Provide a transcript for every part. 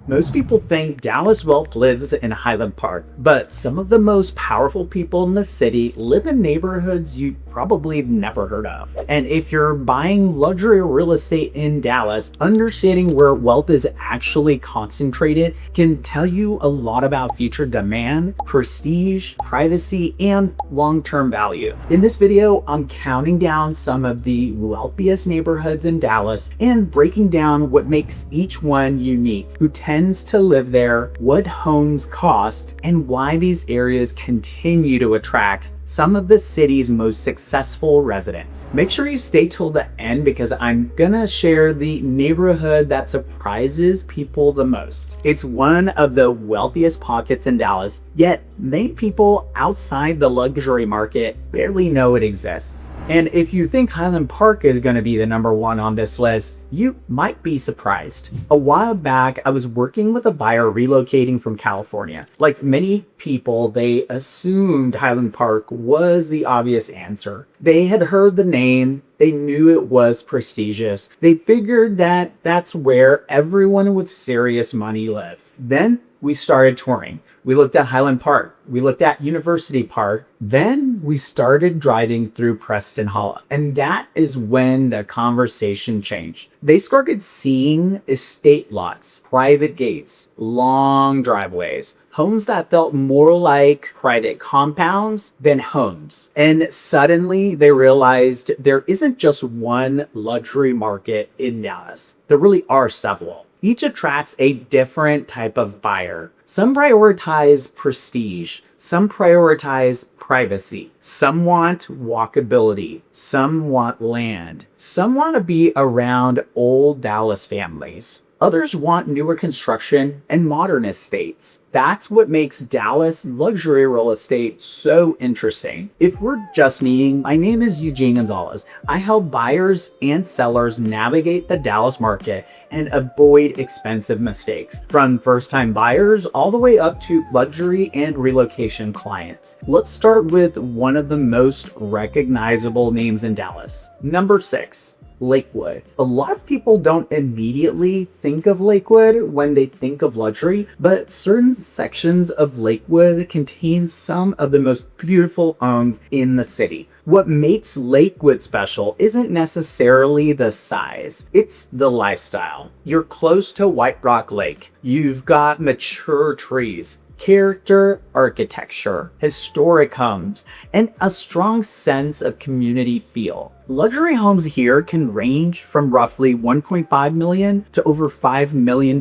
Most people think Dallas wealth lives in Highland Park, but some of the most powerful people in the city live in neighborhoods you probably never heard of. And if you're buying luxury real estate in Dallas, understanding where wealth is actually concentrated can tell you a lot about future demand, prestige, privacy, and long-term value. In this video, I'm counting down some of the wealthiest neighborhoods in Dallas and breaking down what makes each one unique, who tends to live there, what homes cost, and why these areas continue to attract some of the city's most successful residents. Make sure you stay till the end because I'm gonna share the neighborhood that surprises people the most. It's one of the wealthiest pockets in Dallas, yet many people outside the luxury market barely know it exists. And if you think Highland Park is gonna be the #1 on this list, you might be surprised. A while back, I was working with a buyer relocating from California. Like many people, they assumed Highland Park was the obvious answer. They had heard the name, they knew it was prestigious. They figured that that's where everyone with serious money lived. Then we started touring. We looked at Highland Park. We looked at University Park. Then we started driving through Preston Hollow. And that is when the conversation changed. They started seeing estate lots, private gates, long driveways, homes that felt more like private compounds than homes. And suddenly they realized there isn't just one luxury market in Dallas. There really are several. Each attracts a different type of buyer. Some prioritize prestige, some prioritize privacy, some want walkability, some want land, some want to be around old Dallas families. Others want newer construction and modern estates. That's what makes Dallas luxury real estate so interesting. If we're just meeting, my name is Eugene Gonzalez. I help buyers and sellers navigate the Dallas market and avoid expensive mistakes, from first-time buyers all the way up to luxury and relocation clients. Let's start with one of the most recognizable names in Dallas. Number 6. Lakewood. A lot of people don't immediately think of Lakewood when they think of luxury, but certain sections of Lakewood contain some of the most beautiful homes in the city. What makes Lakewood special isn't necessarily the size, it's the lifestyle. You're close to White Rock Lake. You've got mature trees, character architecture, historic homes, and a strong sense of community feel. Luxury homes here can range from roughly $1.5 million to over $5 million,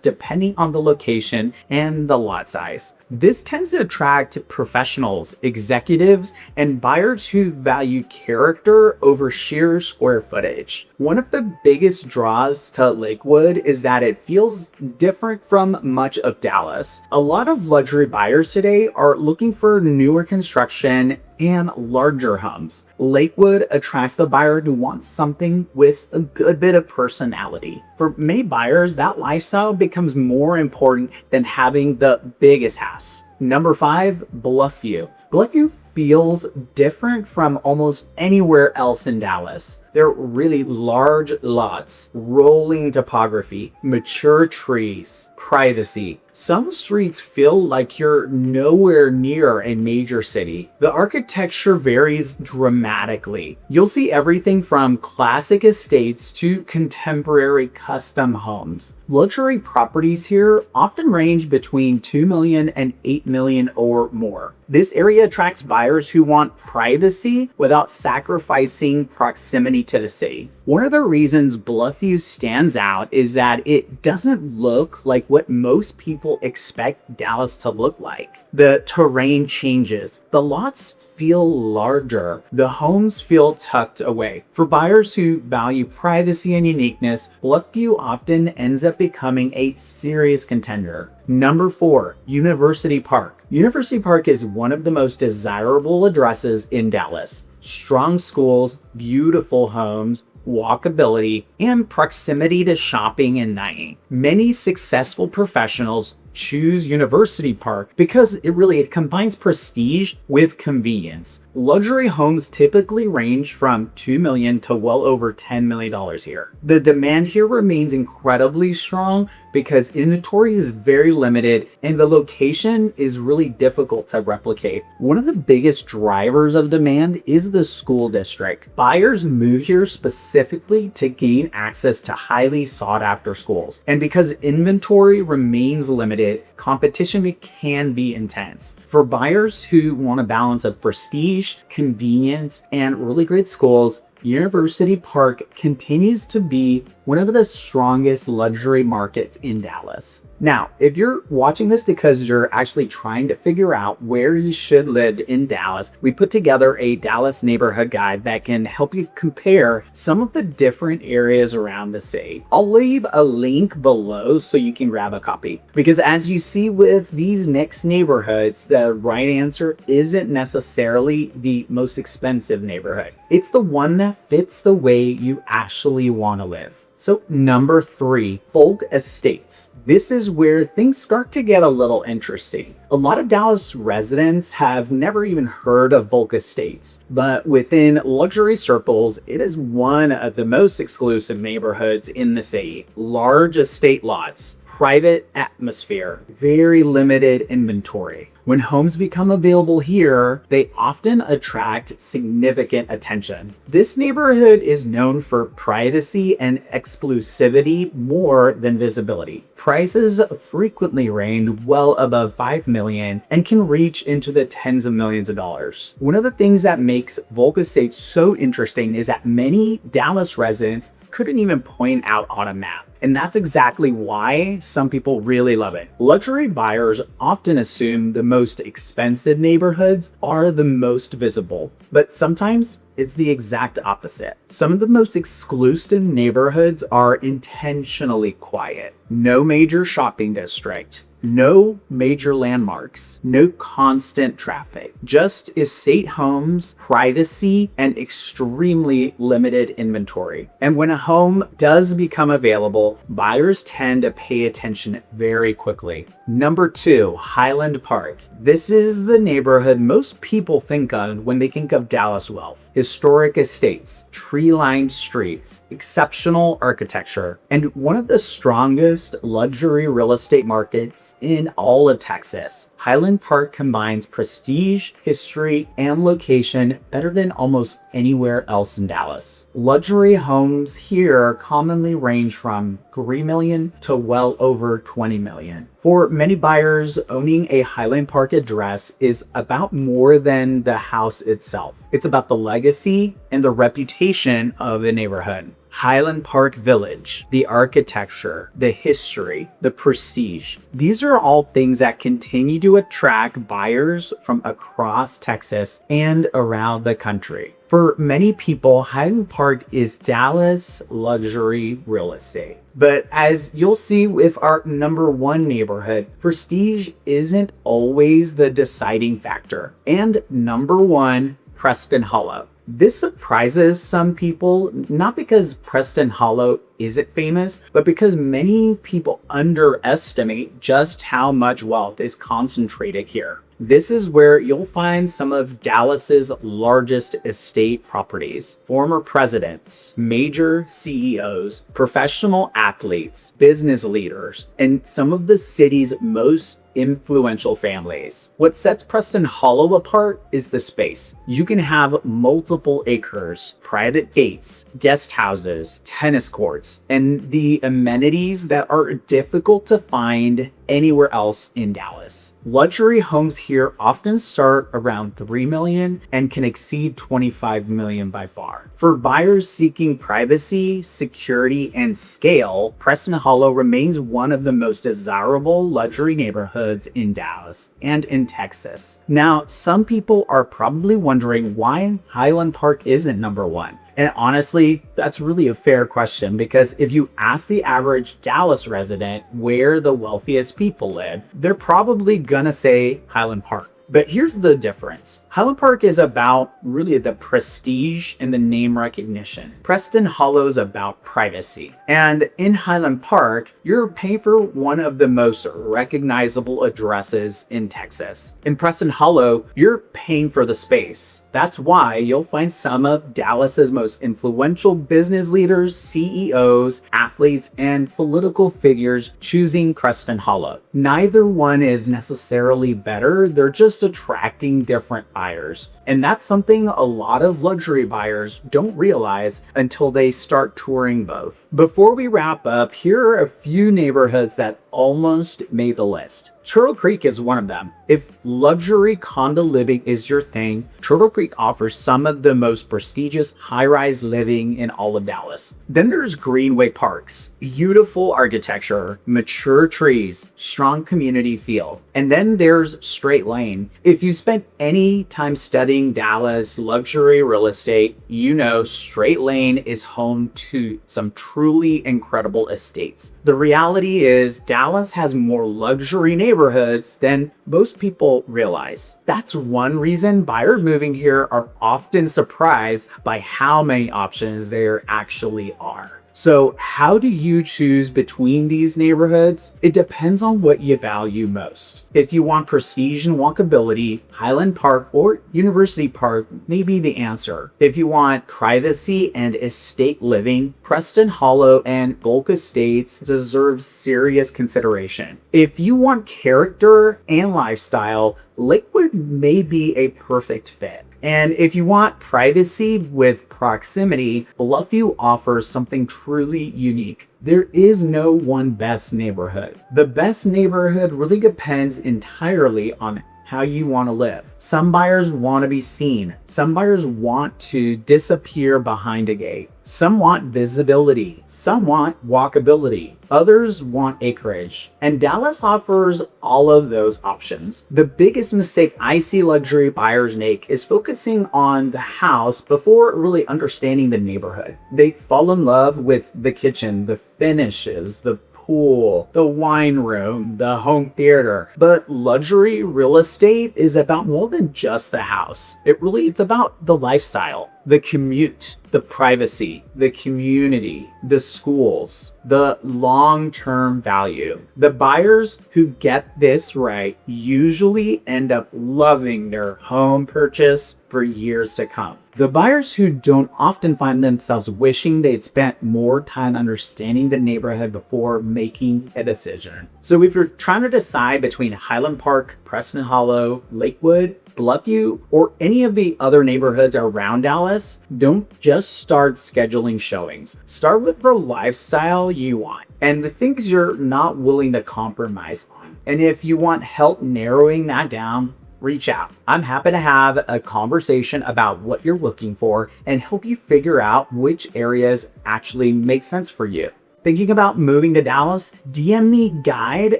depending on the location and the lot size. This tends to attract professionals, executives, and buyers who value character over sheer square footage. One of the biggest draws to Lakewood is that it feels different from much of Dallas. A lot of luxury buyers today are looking for newer construction and larger homes. Lakewood attracts the buyer who wants something with a good bit of personality. For many buyers, that lifestyle becomes more important than having the biggest house. Number 5, Bluffview. Bluffview feels different from almost anywhere else in Dallas. They're really large lots, rolling topography, mature trees, privacy. Some streets feel like you're nowhere near a major city. The architecture varies dramatically. You'll see everything from classic estates to contemporary custom homes. Luxury properties here often range between $2 million and $8 million or more. This area attracts buyers who want privacy without sacrificing proximity to the city. One of the reasons Bluffview stands out is that it doesn't look like what most people expect Dallas to look like. The terrain changes. The lots feel larger. The homes feel tucked away. For buyers who value privacy and uniqueness, Bluffview often ends up becoming a serious contender. Number 4, University Park. University Park is one of the most desirable addresses in Dallas. Strong schools, beautiful homes, walkability, and proximity to shopping and dining. Many successful professionals choose University Park because it combines prestige with convenience. Luxury homes typically range from $2 million to well over $10 million here. The demand here remains incredibly strong because inventory is very limited and the location is really difficult to replicate. One of the biggest drivers of demand is the school district. Buyers move here specifically to gain access to highly sought after schools. And because inventory remains limited, competition can be intense. For buyers who want a balance of prestige, convenience, and really great schools, University Park continues to be one of the strongest luxury markets in Dallas. Now, if you're watching this because you're actually trying to figure out where you should live in Dallas, we put together a Dallas neighborhood guide that can help you compare some of the different areas around the city. I'll leave a link below so you can grab a copy. Because as you see with these next neighborhoods, the right answer isn't necessarily the most expensive neighborhood. It's the one that fits the way you actually want to live. So number 3, Volk Estates. This is where things start to get a little interesting. A lot of Dallas residents have never even heard of Volk Estates, but within luxury circles, it is one of the most exclusive neighborhoods in the city. Large estate lots, private atmosphere, very limited inventory. When homes become available here, they often attract significant attention. This neighborhood is known for privacy and exclusivity more than visibility. Prices frequently range well above $5 million and can reach into the tens of millions of dollars. One of the things that makes Volk Estates so interesting is that many Dallas residents couldn't even point out on a map. And that's exactly why some people really love it. Luxury buyers often assume the most expensive neighborhoods are the most visible, but sometimes it's the exact opposite. Some of the most exclusive neighborhoods are intentionally quiet. No major shopping district. No major landmarks, no constant traffic, just estate homes, privacy, and extremely limited inventory. And when a home does become available, buyers tend to pay attention very quickly. Number 2, Highland Park. This is the neighborhood most people think of when they think of Dallas wealth. Historic estates, tree-lined streets, exceptional architecture, and one of the strongest luxury real estate markets in all of Texas. Highland Park combines prestige, history, and location better than almost anywhere else in Dallas. Luxury homes here commonly range from $3 million to well over $20 million. For many buyers, owning a Highland Park address is about more than the house itself. It's about the legacy and the reputation of the neighborhood. Highland Park Village, the architecture, the history, the prestige. These are all things that continue to attract buyers from across Texas and around the country. For many people, Highland Park is Dallas luxury real estate. But as you'll see with our number 1 neighborhood, prestige isn't always the deciding factor. And number 1, Preston Hollow. This surprises some people, not because Preston Hollow isn't famous, but because many people underestimate just how much wealth is concentrated here. This is where you'll find some of Dallas's largest estate properties. Former presidents, major CEOs, professional athletes, business leaders, and some of the city's most influential families. What sets Preston Hollow apart is the space. You can have multiple acres, private gates, guest houses, tennis courts, and the amenities that are difficult to find anywhere else in Dallas. Luxury homes here often start around $3 million and can exceed $25 million by far. For buyers seeking privacy, security, and scale, Preston Hollow remains one of the most desirable luxury neighborhoods in Dallas and in Texas. Now, some people are probably wondering why Highland Park isn't number 1. And honestly, that's really a fair question, because if you ask the average Dallas resident where the wealthiest people live, they're probably gonna say Highland Park. But here's the difference. Highland Park is about really the prestige and the name recognition. Preston Hollow is about privacy. And in Highland Park, you're paying for one of the most recognizable addresses in Texas. In Preston Hollow, you're paying for the space. That's why you'll find some of Dallas's most influential business leaders, CEOs, athletes, and political figures choosing Preston Hollow. Neither one is necessarily better, they're just attracting different buyers. And that's something a lot of luxury buyers don't realize until they start touring both. Before we wrap up, here are a few neighborhoods that almost made the list. Turtle Creek is one of them. If luxury condo living is your thing, Turtle Creek offers some of the most prestigious high-rise living in all of Dallas. Then there's Greenway Parks. Beautiful architecture, mature trees, strong community feel. And then there's Straight Lane. If you spent any time studying Dallas luxury real estate, you know Straight Lane is home to some truly incredible estates. The reality is Dallas has more luxury neighborhoods than most people realize. That's one reason buyers moving here are often surprised by how many options there actually are. So how do you choose between these neighborhoods? It depends on what you value most. If you want prestige and walkability, Highland Park or University Park may be the answer. If you want privacy and estate living, Preston Hollow and Volk Estates deserve serious consideration. If you want character and lifestyle, Lakewood may be a perfect fit. And if you want privacy with proximity, Bluffview offers something truly unique. There is no one best neighborhood. The best neighborhood really depends entirely on how you want to live. Some buyers want to be seen. Some buyers want to disappear behind a gate. Some want visibility. Some want walkability. Others want acreage. And Dallas offers all of those options. The biggest mistake I see luxury buyers make is focusing on the house before really understanding the neighborhood. They fall in love with the kitchen, the finishes, the pool, the wine room, the home theater. But luxury real estate is about more than just the house. It's about the lifestyle, the commute, the privacy, the community, the schools, the long-term value. The buyers who get this right usually end up loving their home purchase for years to come. The buyers who don't often find themselves wishing they'd spent more time understanding the neighborhood before making a decision. So if you're trying to decide between Highland Park, Preston Hollow, Lakewood, Bluffview, or any of the other neighborhoods around Dallas, don't just start scheduling showings. Start with the lifestyle you want and the things you're not willing to compromise on. And if you want help narrowing that down, reach out. I'm happy to have a conversation about what you're looking for and help you figure out which areas actually make sense for you. Thinking about moving to Dallas? DM me guide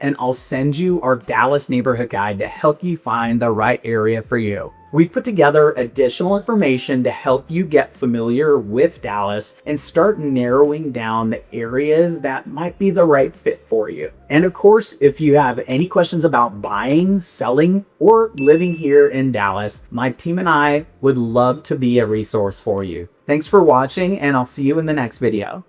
and I'll send you our Dallas neighborhood guide to help you find the right area for you. We put together additional information to help you get familiar with Dallas and start narrowing down the areas that might be the right fit for you. And of course, if you have any questions about buying, selling, or living here in Dallas, my team and I would love to be a resource for you. Thanks for watching, and I'll see you in the next video.